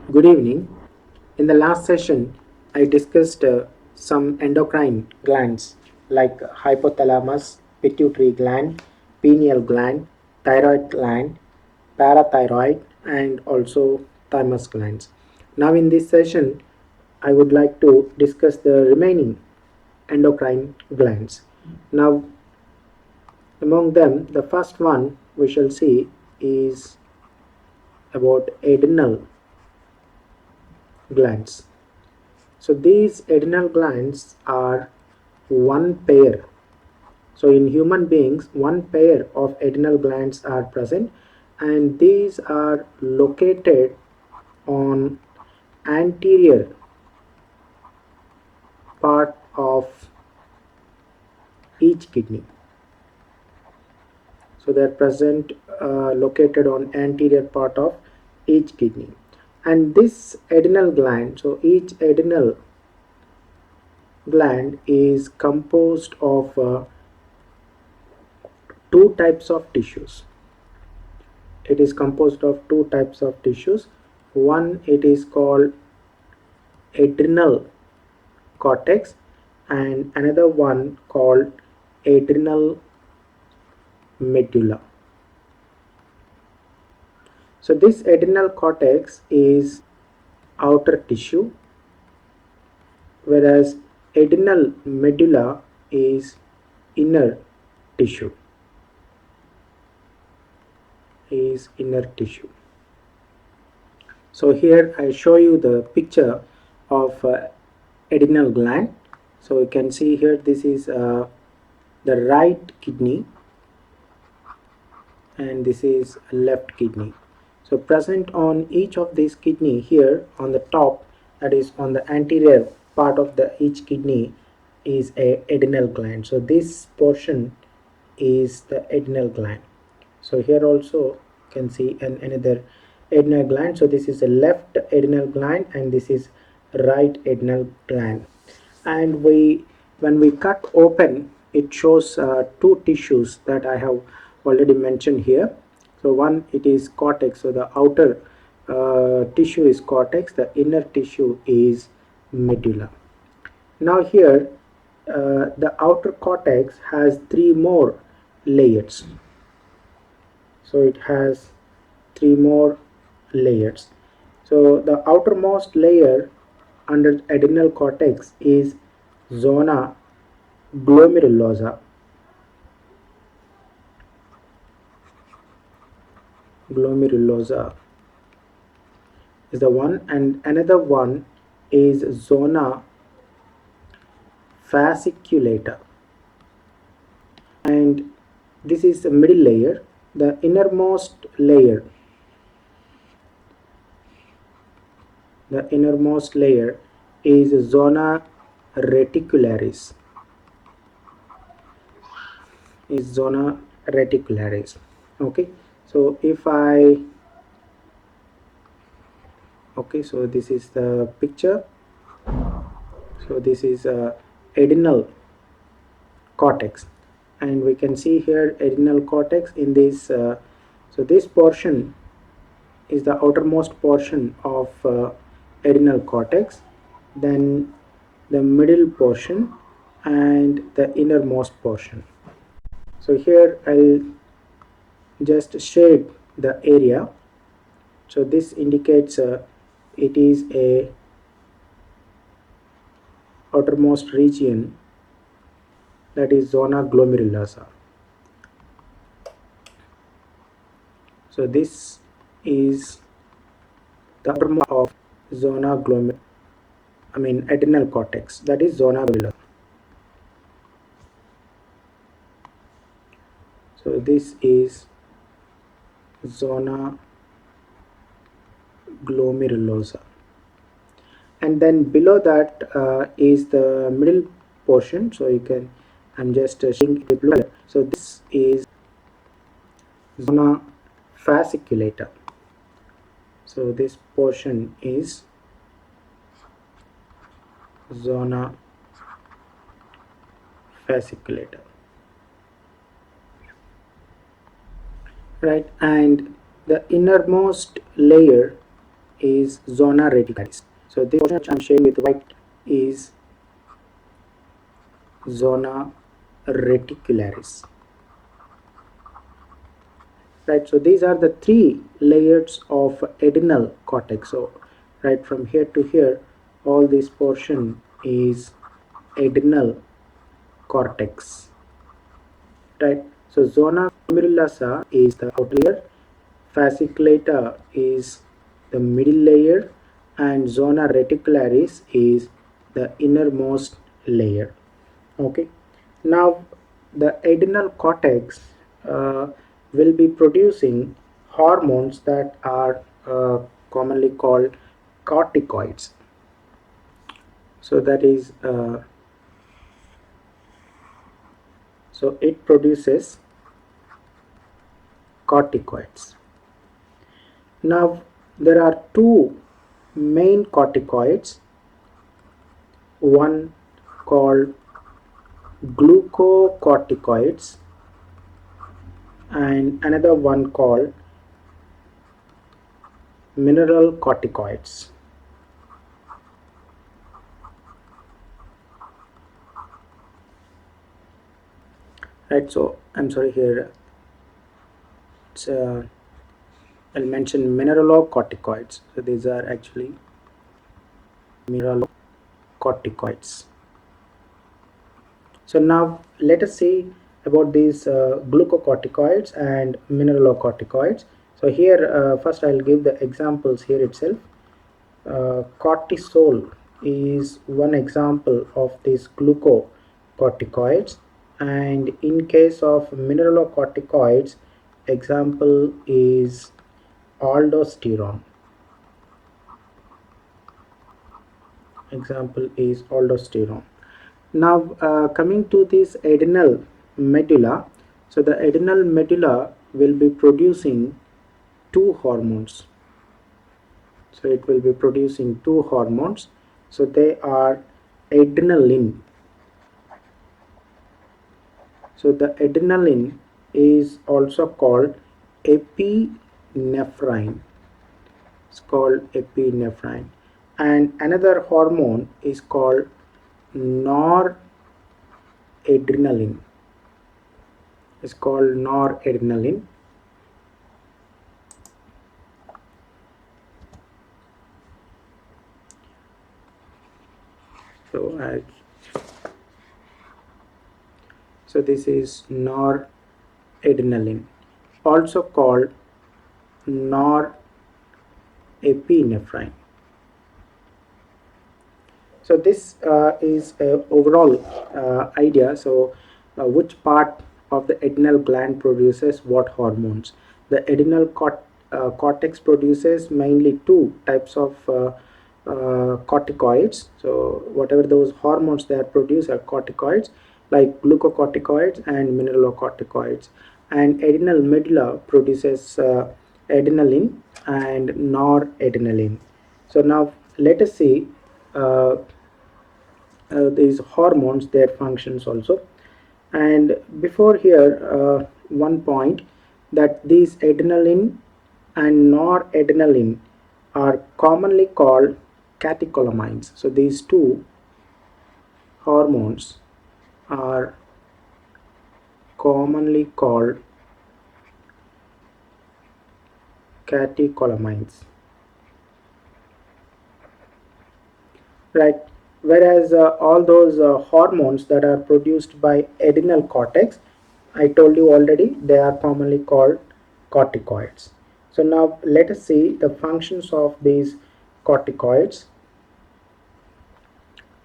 Good evening. In the last session, I discussed some endocrine glands like hypothalamus, pituitary gland, pineal gland, thyroid gland, parathyroid, and also thymus glands. Now, in this session, I would like to discuss the remaining endocrine glands. Now, among them, the first one we shall see is about adrenal glands. So these adrenal glands are one pair. So in human beings, one pair of adrenal glands are present, and these are located on anterior part of each kidney. So they are present, located on anterior part of each kidney. And this adrenal gland, so each adrenal gland is composed of two types of tissues. It is composed of two types of tissues. One, it is called adrenal cortex, and another one called adrenal medulla. So this adrenal cortex is outer tissue, whereas adrenal medulla is inner tissue. So here I show you the picture of adrenal gland. So you can see here, this is the right kidney, and this is left kidney. So present on each of these kidney, here on the top, that is on the anterior part of the each kidney, is a adrenal gland. So this portion is the adrenal gland. So here also you can see another adrenal gland. So this is the left adrenal gland, and this is right adrenal gland. And when we cut open, it shows two tissues that I have already mentioned here. So one, it is cortex. So the outer tissue is cortex, the inner tissue is medulla. Now here, the outer cortex has three more layers. So it has three more layers. So the outermost layer under adrenal cortex is zona glomerulosa. Glomerulosa is the one, and another one is zona fasciculata, and this is the middle layer. The innermost layer, is zona reticularis. Okay, so so this is the picture. So this is adrenal cortex, and we can see here adrenal cortex in this. So this portion is the outermost portion of adrenal cortex, then the middle portion, and the innermost portion. So here I'll just shade the area. So this indicates it is a outermost region, that is zona glomerulosa. So this is the outermost of zona adrenal cortex, that is zona glomerulosa. So this is zona glomerulosa, and then below that is the middle portion. So I'm just showing it blue. So this is zona fasciculata. So this portion is zona fasciculata, right? And the innermost layer is zona reticularis. So this portion which I'm showing with white is zona reticularis. Right, so these are the three layers of adrenal cortex. So right from here to here, all this portion is adrenal cortex. Right, so zona glomerulosa is the outer layer, fasciculata is the middle layer, and zona reticularis is the innermost layer. Okay, now the adrenal cortex will be producing hormones that are commonly called corticoids. So that is so it produces corticoids. Now there are two main corticoids, one called glucocorticoids and another one called mineralocorticoids. Right, so I'm sorry here, it's I'll mention mineralocorticoids. So these are actually mineralocorticoids. So now let us see about these glucocorticoids and mineralocorticoids. So here first I'll give the examples here itself. Cortisol is one example of these glucocorticoids, and in case of mineralocorticoids, example is aldosterone. Example is aldosterone. Now coming to this adrenal medulla, so the adrenal medulla will be producing two hormones. So it will be producing two hormones. So they are adrenaline. So the adrenaline is also called epinephrine. It's called epinephrine. And another hormone is called noradrenaline. It's called noradrenaline. So this is noradrenaline, also called norepinephrine. So this is a overall idea. So which part of the adrenal gland produces what hormones? The adrenal cortex produces mainly two types of corticoids. So whatever those hormones they produce are corticoids, like glucocorticoids and mineralocorticoids. And adrenal medulla produces adrenaline and noradrenaline. So now let us see these hormones, their functions also. And before here, one point, that these adrenaline and noradrenaline are commonly called catecholamines. So these two hormones are commonly called catecholamines, right? Whereas all those hormones that are produced by adrenal cortex, I told you already, they are commonly called corticoids. So now let us see the functions of these corticoids.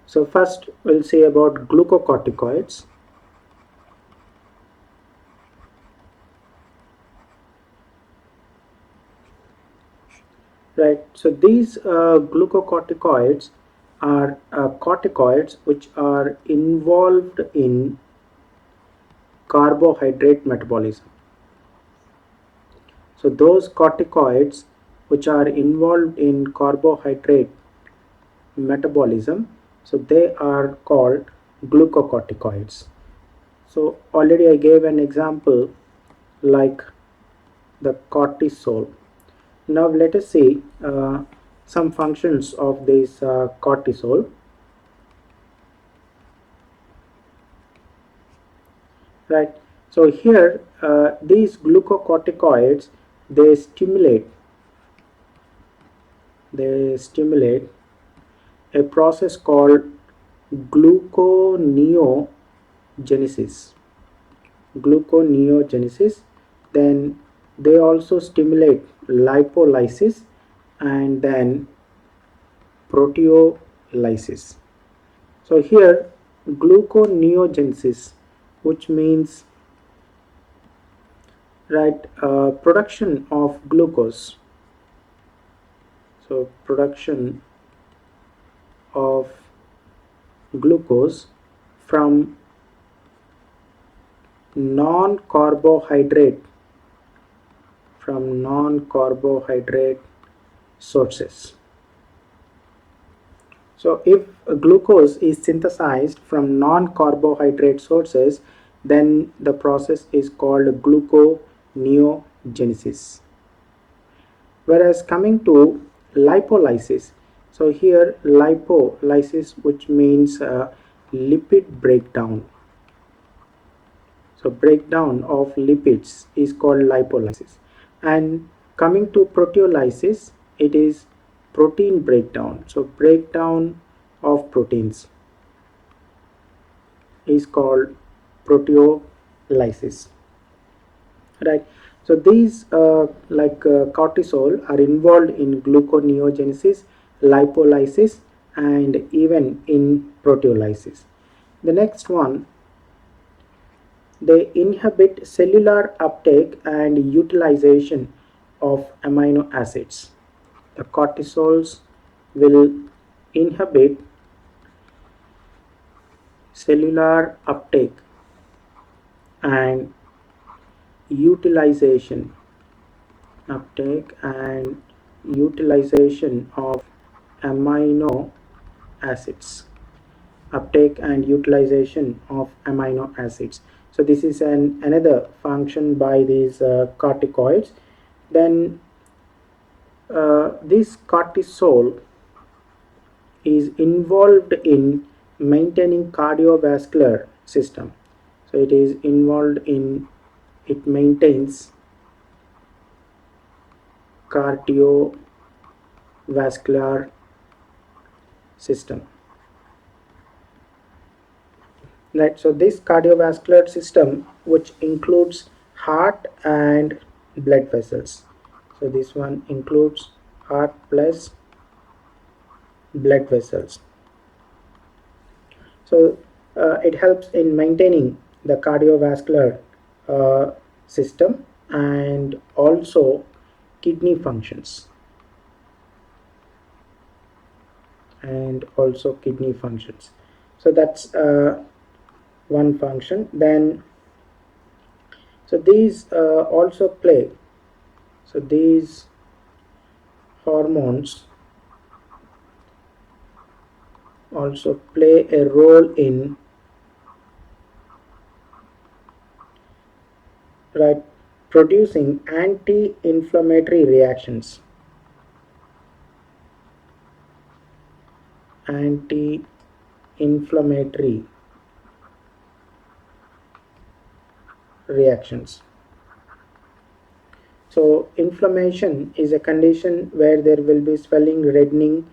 So first we'll see about glucocorticoids. Right, so these glucocorticoids are corticoids which are involved in carbohydrate metabolism. So those corticoids which are involved in carbohydrate metabolism, so they are called glucocorticoids. So already I gave an example like the cortisol. Now let us see some functions of this cortisol. Right. So here these glucocorticoids, they stimulate a process called gluconeogenesis. Gluconeogenesis. Then they also stimulate lipolysis and then proteolysis. So here gluconeogenesis, which means right production of glucose. So production of glucose from non-carbohydrate sources. So if glucose is synthesized from non-carbohydrate sources, then the process is called gluconeogenesis. Whereas coming to lipolysis, so here lipolysis, which means lipid breakdown. So breakdown of lipids is called lipolysis. And coming to proteolysis, it is protein breakdown. So breakdown of proteins is called proteolysis. Right. So these cortisol are involved in gluconeogenesis, lipolysis, and even in proteolysis. The next one, they inhibit cellular uptake and utilization of amino acids. The cortisols will inhibit cellular and utilization and utilization of amino acids. Uptake and utilization of amino acids. So this is another function by these corticoids. Then this cortisol is involved in maintaining cardiovascular system. So it is involved in, it maintains cardiovascular system. Right. So this cardiovascular system, which includes heart and blood vessels. So this one includes heart plus blood vessels. So it helps in maintaining the cardiovascular system and also kidney functions. So that's one function. Then so these also play, so these hormones also play a role in producing anti-inflammatory reactions. Anti-inflammatory reactions. So inflammation is a condition where there will be swelling, reddening,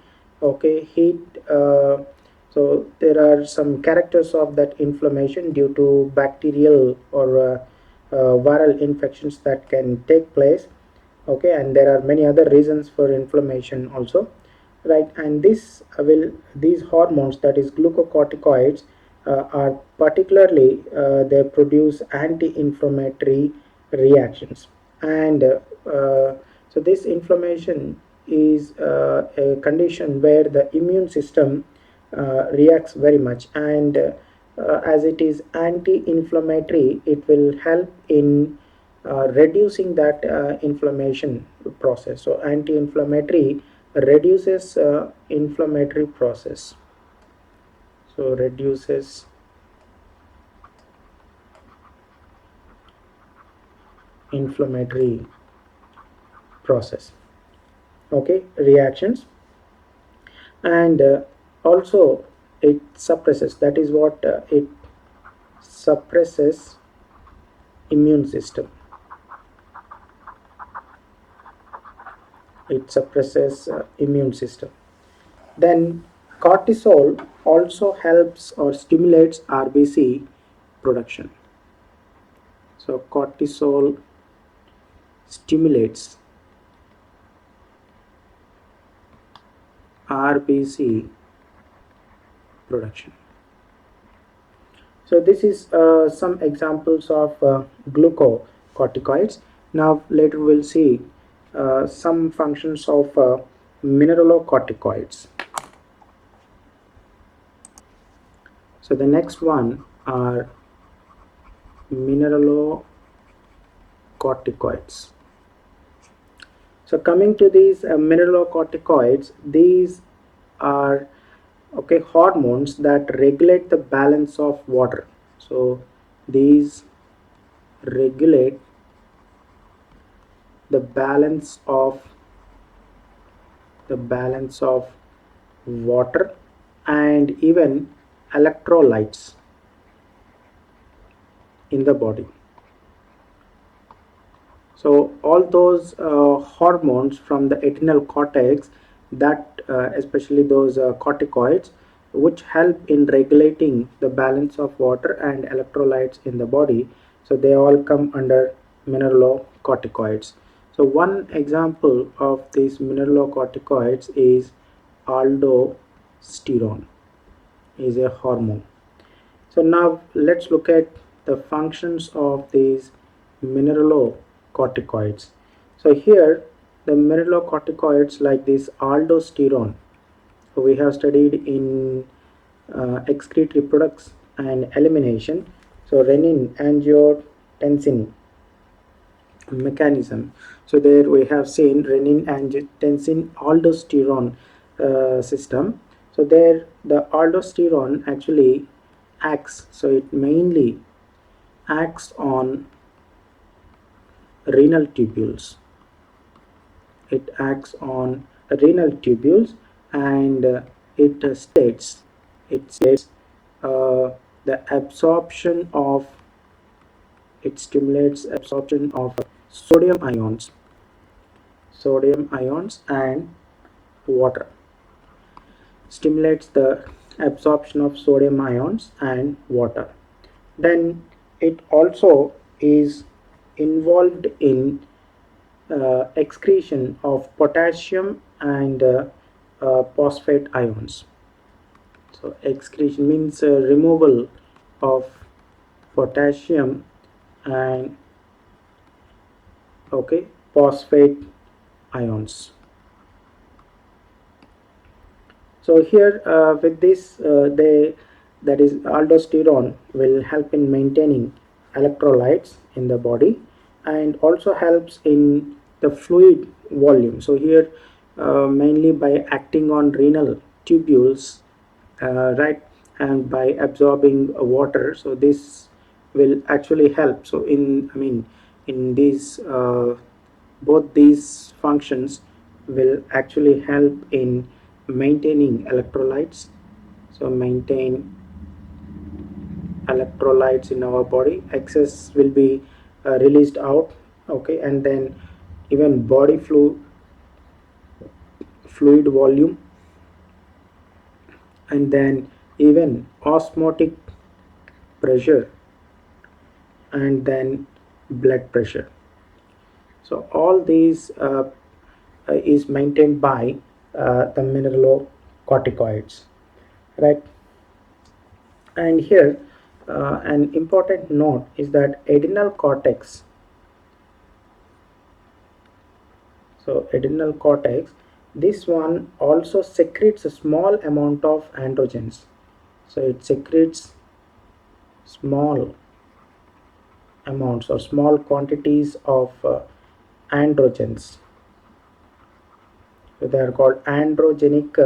okay, heat. So there are some characters of that inflammation due to bacterial or viral infections that can take place. Okay, and there are many other reasons for inflammation also. Right, and these hormones, that is glucocorticoids, are particularly they produce anti-inflammatory reactions. And so this inflammation is a condition where the immune system reacts very much, and as it is anti-inflammatory, it will help in reducing that inflammation process. So anti-inflammatory reduces inflammatory process. So reduces inflammatory process, okay, reactions. and also it suppresses, that is what it suppresses immune system. It suppresses immune system. Then cortisol also helps or stimulates RBC production. So cortisol stimulates RBC production. So this is some examples of glucocorticoids. Now later we'll see some functions of mineralocorticoids. So the next one are mineralocorticoids. So coming to these mineralocorticoids, these are hormones that regulate the balance of water. So these regulate the balance of water and even electrolytes in the body. So all those hormones from the adrenal cortex, that especially those corticoids, which help in regulating the balance of water and electrolytes in the body, so they all come under mineralocorticoids. So one example of these mineralocorticoids is aldosterone, is a hormone. So now let's look at the functions of these mineralocorticoids. So here the mineralocorticoids like this aldosterone, so we have studied in excretory products and elimination. So renin angiotensin mechanism. So there we have seen renin angiotensin aldosterone system. So there the aldosterone actually acts, so it mainly acts on renal tubules. It acts on renal tubules, and it states the absorption of, it stimulates absorption of sodium ions and water. Stimulates the absorption of sodium ions and water. Then it also is involved in excretion of potassium and phosphate ions. So excretion means removal of potassium and phosphate ions. So here with this that is aldosterone will help in maintaining electrolytes in the body and also helps in the fluid volume. So here mainly by acting on renal tubules, right, and by absorbing water, so this will actually help. So in these both these functions will actually help in maintaining electrolytes. So maintain electrolytes in our body, excess will be released out, and then even body fluid volume, and then even osmotic pressure, and then blood pressure. So all these is maintained by the mineralocorticoids, right? And here an important note is that adrenal cortex, so adrenal cortex, this one also secretes a small amount of androgens. So it secretes small amounts or small quantities of androgens. So they are called androgenic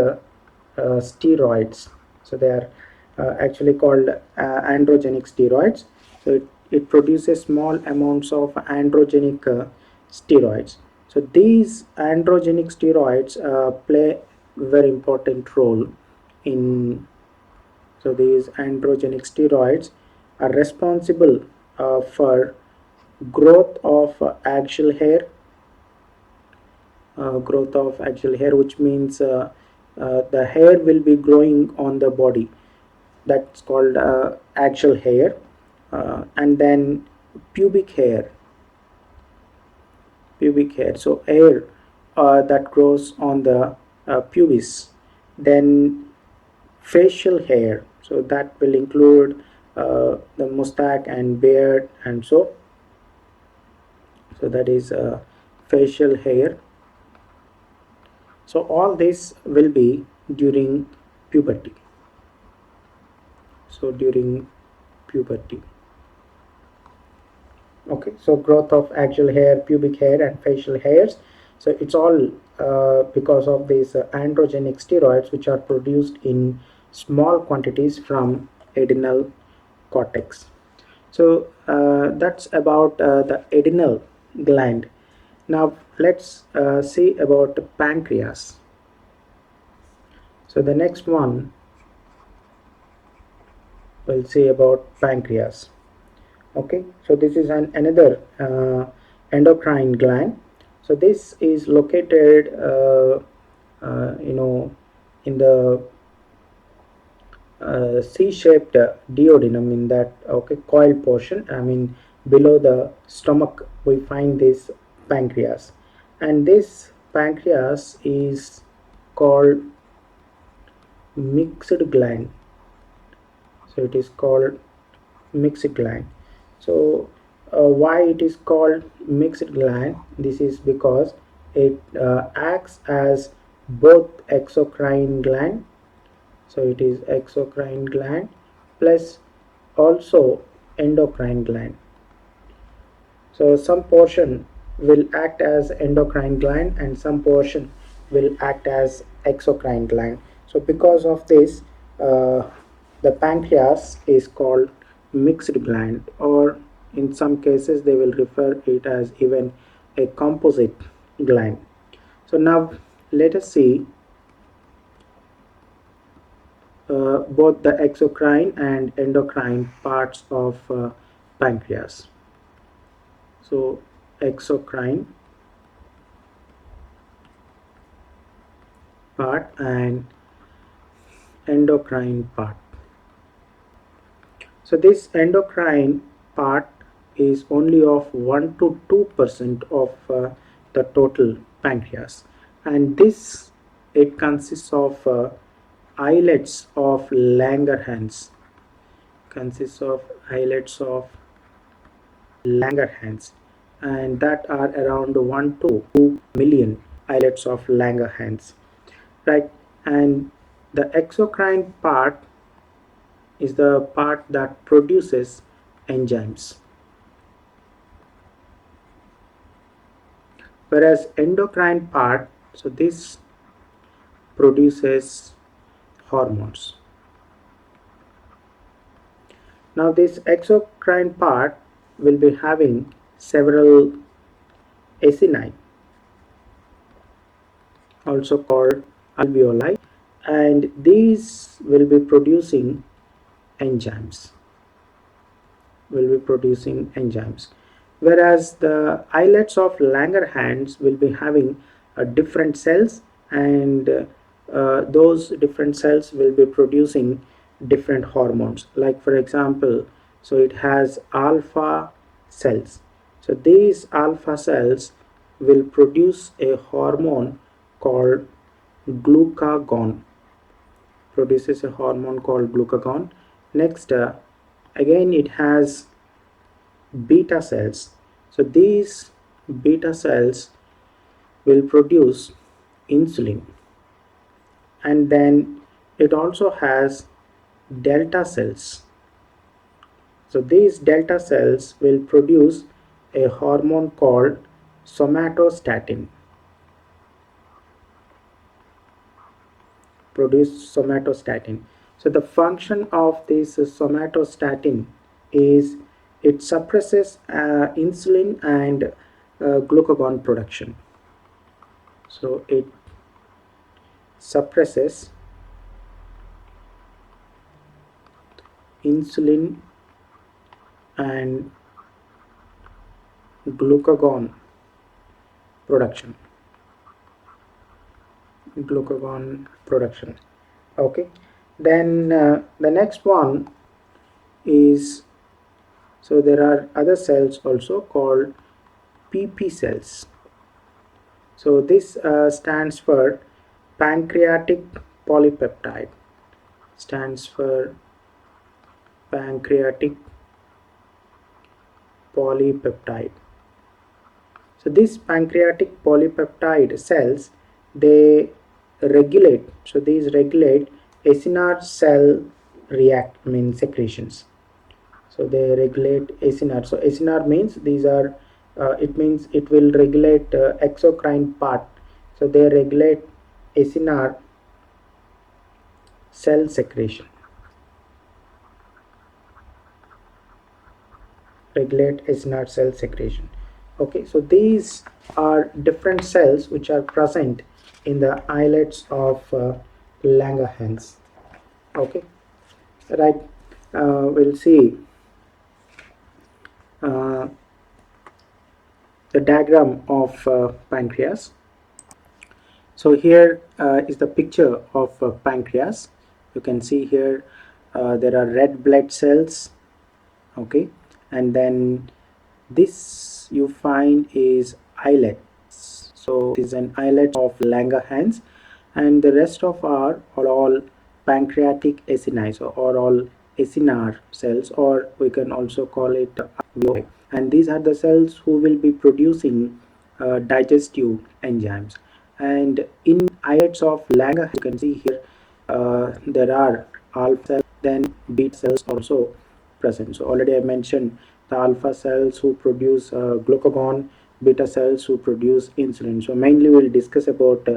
steroids. So they are actually called androgenic steroids. So it produces small amounts of androgenic steroids. So these androgenic steroids play very important role in. So these androgenic steroids are responsible for growth of axial hair, which means the hair will be growing on the body. That's called axial hair, and then pubic hair. So hair that grows on the pubis. Then facial hair. So that will include the mustache and beard, and so that is facial hair. So all this will be during puberty. So during puberty. Okay, so growth of axial hair, pubic hair, and facial hairs. So it's all because of these androgenic steroids, which are produced in small quantities from adrenal cortex. So that's about the adrenal gland. Now let's see about the pancreas. So the next one we'll see about pancreas. Okay, so this is another endocrine gland. So this is located in the C-shaped duodenum, in that, okay, coil portion. I mean, below the stomach we find this pancreas, and this pancreas is called mixed gland. So it is called mixed gland. So why it is called mixed gland? This is because it acts as both exocrine gland. So it is exocrine gland plus also endocrine gland. So some portion will act as endocrine gland and some portion will act as exocrine gland. So because of this, the pancreas is called mixed gland, or in some cases they will refer it as even a composite gland. So now let us see both the exocrine and endocrine parts of pancreas. So exocrine part and endocrine part. So this endocrine part is only of 1 to 2% of the total pancreas, and this, it consists of islets of Langerhans. Consists of islets of Langerhans, and that are around 1 to 2 million islets of Langerhans, right? And the exocrine part is the part that produces enzymes, whereas endocrine part, so this produces hormones. Now this exocrine part will be having several acini, also called alveoli, and these will be producing enzymes. Whereas the islets of Langerhans will be having different cells, and those different cells will be producing different hormones. Like for example, so it has alpha cells. So these alpha cells will produce a hormone called glucagon. Next, again it has beta cells. So these beta cells will produce insulin, and then it also has delta cells. So these delta cells will produce a hormone called somatostatin. So the function of this somatostatin is it suppresses insulin and glucagon production. So it suppresses insulin and glucagon production. Okay, then the next one is, so there are other cells also called pp cells. So this stands for pancreatic polypeptide, stands for pancreatic polypeptide. So these pancreatic polypeptide cells, they regulate, so these regulate acinar cell secretions. So they regulate acinar. So acinar means these are, it means it will regulate exocrine part. So they regulate acinar cell secretion. Regulate acinar cell secretion. Okay, so these are different cells which are present in the islets of Langerhans. Okay, right. We'll see uh, the diagram of pancreas. So here is the picture of pancreas. You can see here there are red blood cells. Okay, and then this you find is islets. So this is an islet of Langerhans, and the rest of are all pancreatic acini, so are all acinar cells, or we can also call it alveoli. And these are the cells who will be producing digestive enzymes. And in islets of Langerhans, you can see here there are alpha cells, then beta cells also present. So already I mentioned the alpha cells who produce glucagon, beta cells who produce insulin. So mainly we'll discuss about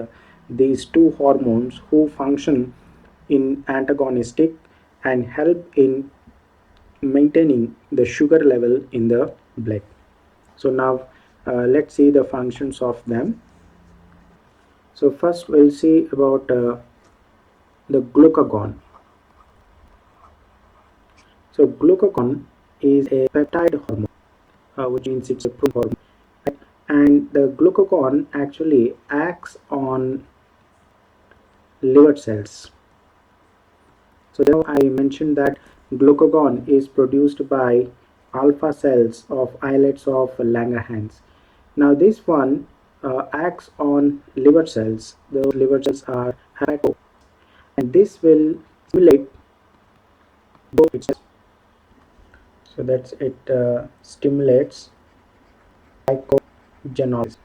these two hormones who function in antagonistic and help in maintaining the sugar level in the blood. So now let's see the functions of them. So first we'll see about the glucagon. So glucagon is a peptide hormone, which means it's a protein hormone. Right? And the glucagon actually acts on liver cells. So now I mentioned that glucagon is produced by alpha cells of islets of Langerhans. Now this one acts on liver cells. Those liver cells are hepato, and this will stimulate both itself. So that's it, stimulates glycogenolysis,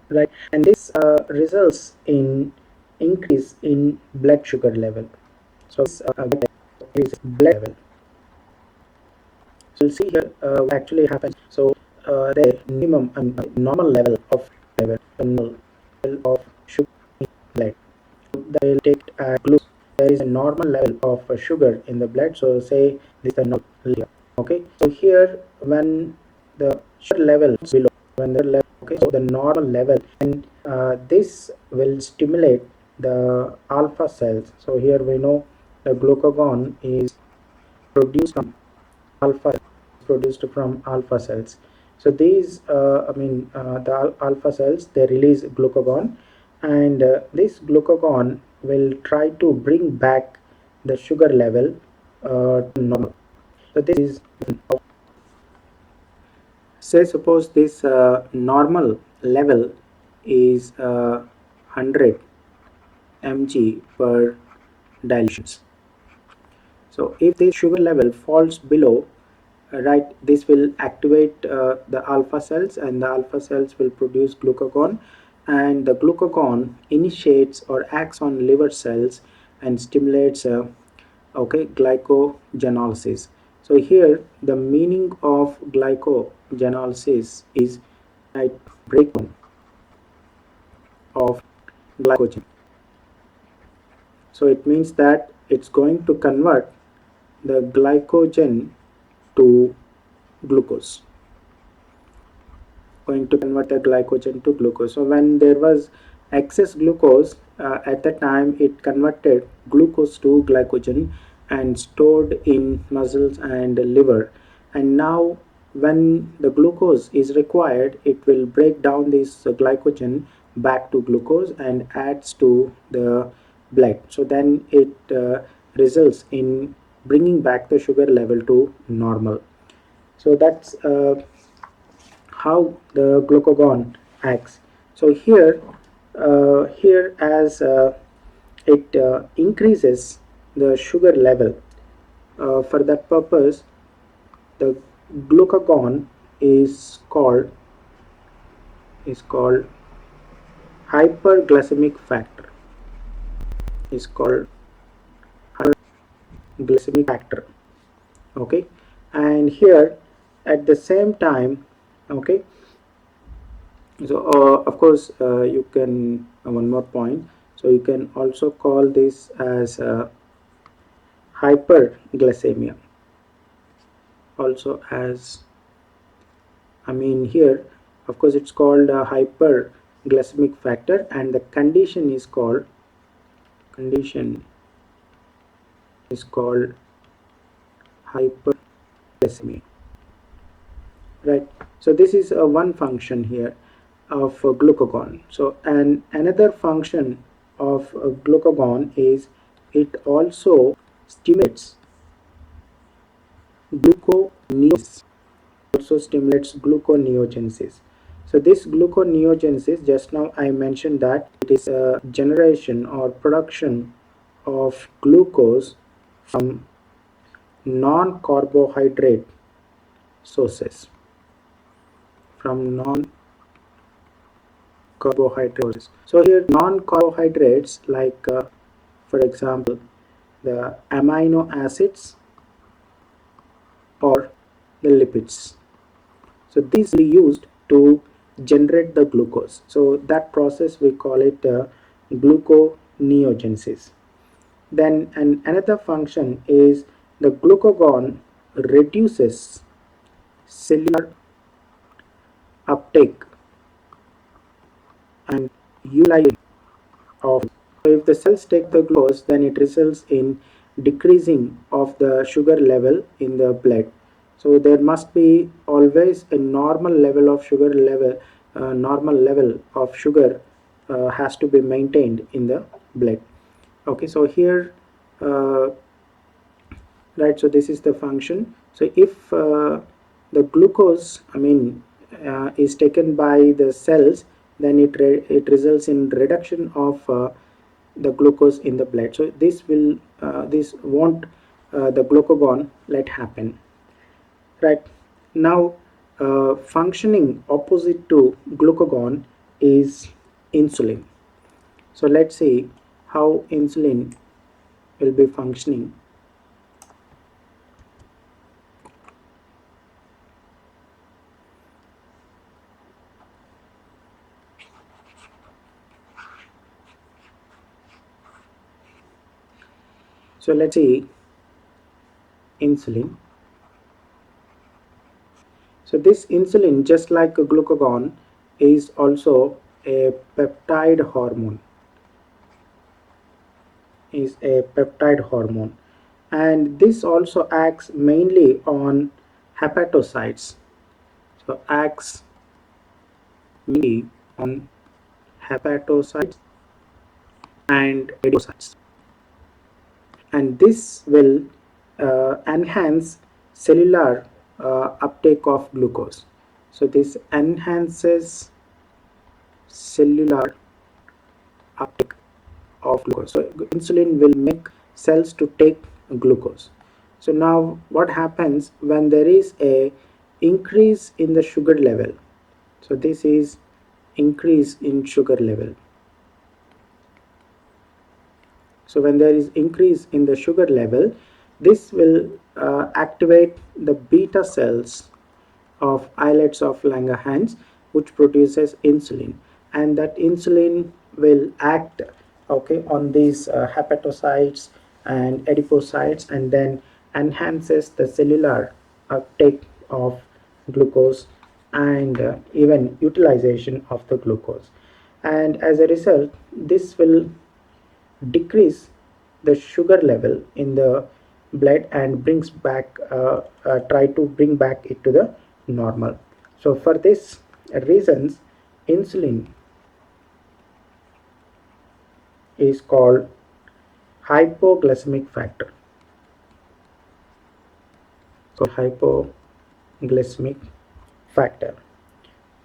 right? And this results in increase in blood sugar level. So is blood level. So you'll see here what actually happens. So the minimum normal level of sugar in blood. They will take glucose. There is a normal level of sugar in the blood. So say this is the normal level. Okay. So here when the sugar level is below, when the level, okay, so the normal level, and this will stimulate the alpha cells. So here we know the glucagon is produced from alpha, produced from alpha cells. So these the alpha cells, they release glucagon, and this glucagon will try to bring back the sugar level to normal. So this is, say suppose this normal level is 100 mg per dilutions. So if this sugar level falls below, right, this will activate the alpha cells, and the alpha cells will produce glucagon, and the glucagon initiates or acts on liver cells and stimulates okay, glycogenolysis. So here the meaning of glycogenolysis is, right, breakdown of glycogen. So it means that it's going to convert the glycogen to glucose, going to convert the glycogen to glucose. So when there was excess glucose, at the time it converted glucose to glycogen and stored in muscles and liver. And now when the glucose is required, it will break down this glycogen back to glucose and adds to the blood. So then it results in bringing back the sugar level to normal. So that's how the glucagon acts. So here as it increases the sugar level. For that purpose, the glucagon is called is called hyperglycemic factor. Is called hyperglycemic factor. Okay, and here at the same time, okay. So of course you can one more point. So you can also call this as hyperglycemia. Also as here, of course, it's called a hyperglycemic factor, and the condition is called hyperglycemia. Right. So this is one function here of glucagon. So and another function of glucagon is it also stimulates gluconeogenesis. Also stimulates gluconeogenesis. So this gluconeogenesis, just now I mentioned that it is a generation or production of glucose from non-carbohydrate sources. From non-carbohydrates. So here non-carbohydrates like for example the amino acids or the lipids. So these will be used to generate the glucose. So that process we call it gluconeogenesis. Then another function is the glucagon reduces cellular uptake and utilization of. So if the cells take the glucose, then it results in decreasing of the sugar level in the blood. So there must be always a normal level of sugar level. Normal level of sugar has to be maintained in the blood. Okay, so here, right. So this is the function. So if the glucose, is taken by the cells, then it results in reduction of the glucose in the blood. So this won't the glucagon let happen. Right. Now functioning opposite to glucagon is insulin. So let's see how insulin will be functioning. So let's see insulin. So this insulin, just like a glucagon, is also a peptide hormone. Is a peptide hormone, and this also acts mainly on hepatocytes. So acts mainly on hepatocytes and adipocytes, and this will enhance cellular uptake of glucose. So this enhances cellular uptake of glucose. So insulin will make cells to take glucose. So now what happens when there is a increase in the sugar level? So this is increase in sugar level. So when there is increase in the sugar level, this will activate the beta cells of islets of Langerhans, which produces insulin, and that insulin will act on these hepatocytes and adipocytes, and then enhances the cellular uptake of glucose and even utilization of the glucose. and as a result this will decrease the sugar level in the blood and brings back try to bring back it to the normal. So for this reasons insulin is called hypoglycemic factor. So hypoglycemic factor.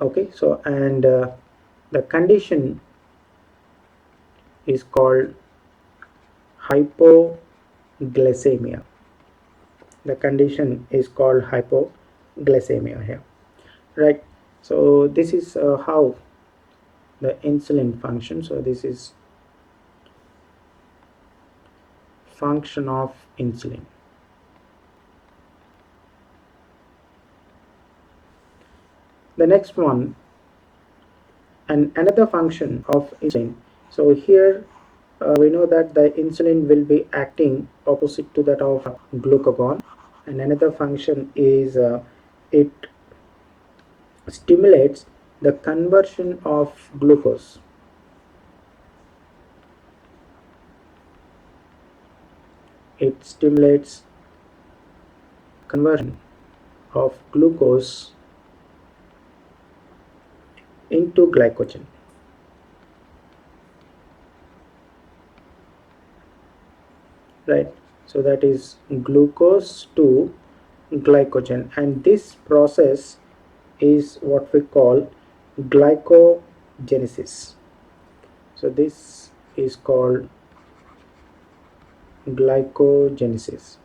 Okay, so and the condition is called hypoglycemia. The condition is called hypoglycemia here, right? So this is how the insulin functions. So this is function of insulin. The next one, and another function of insulin. So here we know that the insulin will be acting opposite to that of glucagon, and another function is it stimulates the conversion of glucose. It stimulates conversion of glucose into glycogen, right? So that is glucose to glycogen, and this process is what we call glycogenesis. So this is called glycogenesis.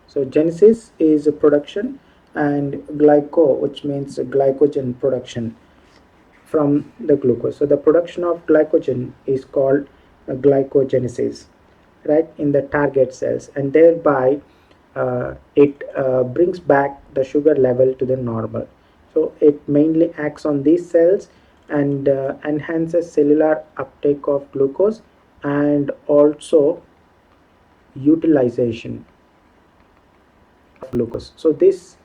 So genesis is a production, and glyco, which means glycogen production from the glucose. So the production of glycogen is called glycogenesis, right, in the target cells, and thereby it brings back the sugar level to the normal. So it mainly acts on these cells and enhances cellular uptake of glucose and also utilization of glucose. So this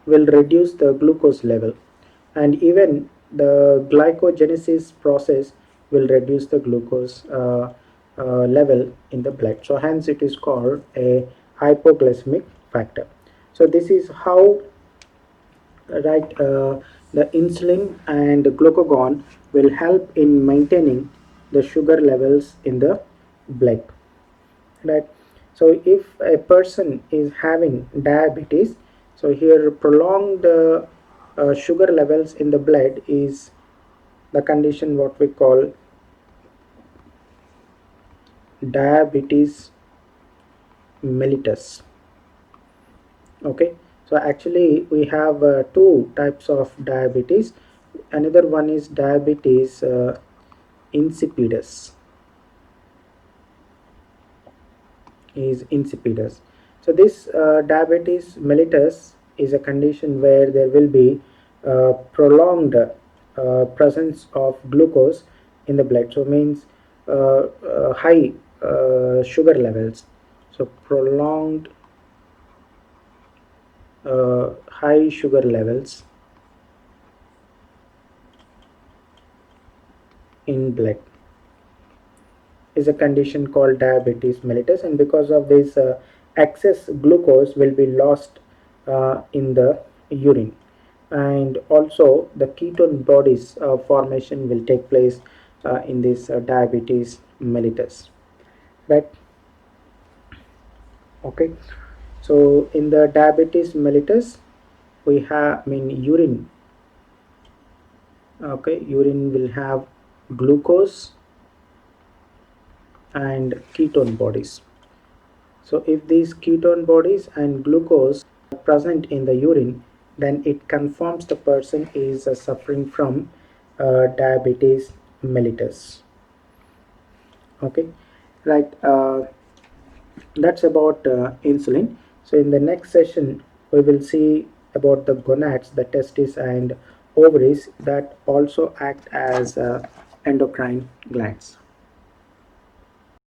will reduce the glucose level, and even the glycogenesis process will reduce the glucose level in the blood. So hence it is called a hypoglycemic factor. So this is how, right, the insulin and glucagon will help in maintaining the sugar levels in the blood, right? So if a person is having diabetes, so here prolonged sugar levels in the blood is the condition what we call diabetes mellitus. Okay, so actually we have two types of diabetes. Another one is diabetes insipidus, so this diabetes mellitus is a condition where there will be prolonged presence of glucose in the blood. So means high sugar levels. So prolonged high sugar levels in blood is a condition called diabetes mellitus, and because of this excess glucose will be lost in the urine, and also the ketone bodies formation will take place in this diabetes mellitus, right? Okay, so in the diabetes mellitus we have, I mean, urine. Okay, urine will have glucose and ketone bodies. So if these ketone bodies and glucose are present in the urine, then it confirms the person is suffering from diabetes mellitus. Okay, right. That's about insulin. So in the next session we will see about the gonads, the testes and ovaries that also act as endocrine glands.